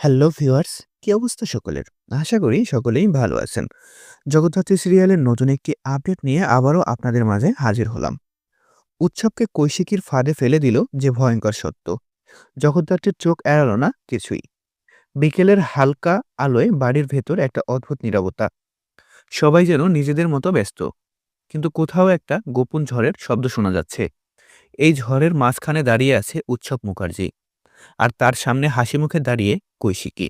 Hello viewers, কি অবস্থা সকলের? আশা করি সকলেই ভালো আছেন। জগদ্ধাত্রী সিরিয়ালের নতুন একটি আপডেট নিয়ে আবারও আপনাদের মাঝে হাজির হলাম। উৎসবকে কৈশিকীর ফাঁদে ফেলে দিল যে ভয়ঙ্কর সত্য। জগদ্ধাত্রীর চোখ এড়াল না কিছুই। বিকেলের হালকা আলোয় বাড়ির ভেতর একটা অদ্ভুত নীরবতা। সবাই যেন নিজেদের মতো ব্যস্ত, কিন্তু কোথাও একটা গোপন ঝড়ের শব্দ শোনা যাচ্ছে। এই ঝড়ের মাঝখানে দাঁড়িয়ে আছে উৎসব মুখার্জি, আর তার সামনে হাসি মুখে দাঁড়িয়ে কৈশিকী।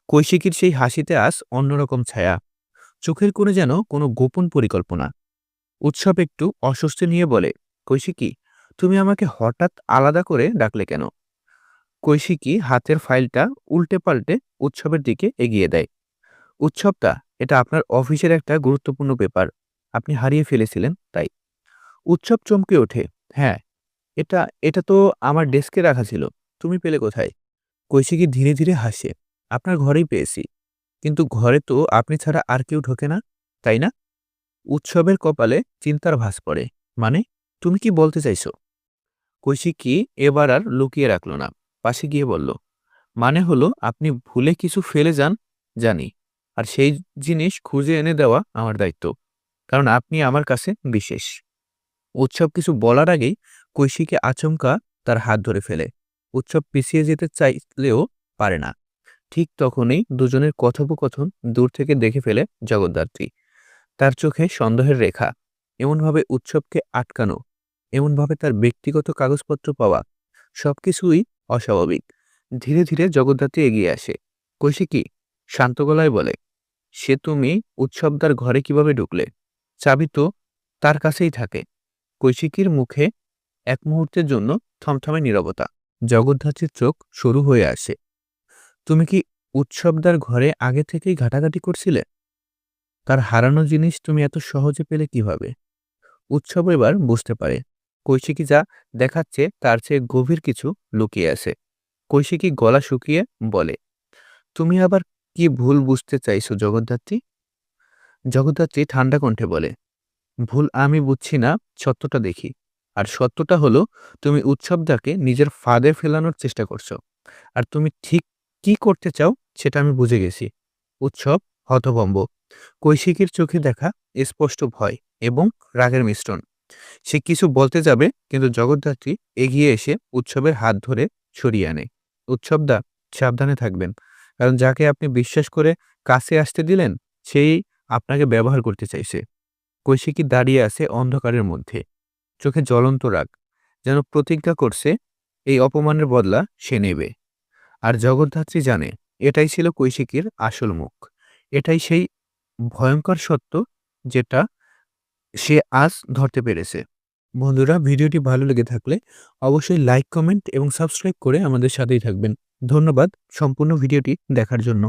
কৈশিকীর সেই হাসিতে আজ অন্যরকম ছায়া, চোখের কোণে যেন কোনো গোপন পরিকল্পনা। উৎসব একটু অস্বস্তি নিয়ে বলে, কৈশিকী, তুমি আমাকে হঠাৎ আলাদা করে ডাকলে কেন? কৈশিকী হাতের ফাইলটা উল্টে পাল্টে উৎসবের দিকে এগিয়ে দেয়। উৎসবটা, এটা আপনার অফিসের একটা গুরুত্বপূর্ণ পেপার, আপনি হারিয়ে ফেলেছিলেন তাই। উৎসব চমকে ওঠে, হ্যাঁ, এটা এটা তো আমার ডেস্কে রাখা ছিল, তুমি পেলে কোথায়? কৈশিকী ধীরে ধীরে হাসে, আপনার ঘরেই পেয়েছি, কিন্তু ঘরে তো আপনি ছাড়া আর কেউ ঢোকে না, তাই না? উৎসবের কপালে চিন্তার ভাঁজ পড়ে। মানে, তুমি কি বলতে চাইছো? কৈশিকী এবার আর লুকিয়ে রাখল না, পাশে গিয়ে বলল, মানে হলো আপনি ভুলে কিছু ফেলে যান, জানি, আর সেই জিনিস খুঁজে এনে দেওয়া আমার দায়িত্ব, কারণ আপনি আমার কাছে বিশেষ। উৎসব কিছু বলার আগেই কৈশিকী আচমকা তার হাত ধরে ফেলে। উৎসব পিছিয়ে যেতে চাইলেও পারে না। ঠিক তখনই দুজনের কথোপকথন দূর থেকে দেখে ফেলে জগদ্ধাত্রী। তার চোখে সন্দেহের রেখা। এমনভাবে উৎসবকে আটকানো, এমনভাবে তার ব্যক্তিগত কাগজপত্র পাওয়া, সবকিছুই অস্বাভাবিক। ধীরে ধীরে জগদ্ধাত্রী এগিয়ে আসে। কৈশিকী শান্ত গলায় বলে, সে তুমি উৎসবদার ঘরে কিভাবে ঢুকলে? চাবি তো তার কাছেই থাকে। কৈশিকীর মুখে এক মুহূর্তের জন্য থমথমে নীরবতা। জগদ্ধাত্রীর চোখ সরু হয়ে আসে। তুমি কি উৎসবদার ঘরে আগে থেকেই ঘাটাঘাটি করছিলে? তার হারানো জিনিস তুমি এত সহজে পেলে কিভাবে? উৎসব এবার বুঝতে পারে কৈশিকী যা দেখাচ্ছে তার চেয়ে গভীর কিছু লুকিয়ে আছে। কৈশিকী গলা শুকিয়ে বলে, তুমি আবার কি ভুল বুঝতে চাইছো জগদ্ধাত্রী? জগদ্ধাত্রী ঠান্ডা কণ্ঠে বলে, ভুল আমি বুঝছি না, সত্যটা দেখি। আর সত্যটা হলো, তুমি উৎসবদাকে নিজের ফাঁদে ফেলানোর চেষ্টা করছো। আর তুমি ঠিক কি করতে চাও সেটা আমি বুঝে গেছি। উৎসব হতভম্ব। কৈশিকীর চোখে দেখা স্পষ্ট ভয় এবং রাগের মিশ্রণ। সে কিছু বলতে যাবে, কিন্তু জগদ্ধাত্রী এগিয়ে এসে উৎসবের হাত ধরে সরিয়ে আনে। উৎসবদা, সাবধানে থাকবেন, কারণ যাকে আপনি বিশ্বাস করে কাছে আসতে দিলেন, সেই আপনাকে ব্যবহার করতে চাইছে। কৈশিকী দাঁড়িয়ে আছে অন্ধকারের মধ্যে, চোখে জ্বলন্ত রাগ, যেন প্রতিজ্ঞা করছে এই অপমানের বদলা সে নেবে। আর জগদ্ধাত্রী জানে, এটাই ছিল কৈশিকীর আসল মুখ। এটাই সেই ভয়ঙ্কর সত্য যেটা সে আজ ধরতে পেরেছে। বন্ধুরা, ভিডিওটি ভালো লেগে থাকলে অবশ্যই লাইক, কমেন্ট এবং সাবস্ক্রাইব করে আমাদের সাথেই থাকবেন। ধন্যবাদ সম্পূর্ণ ভিডিওটি দেখার জন্য।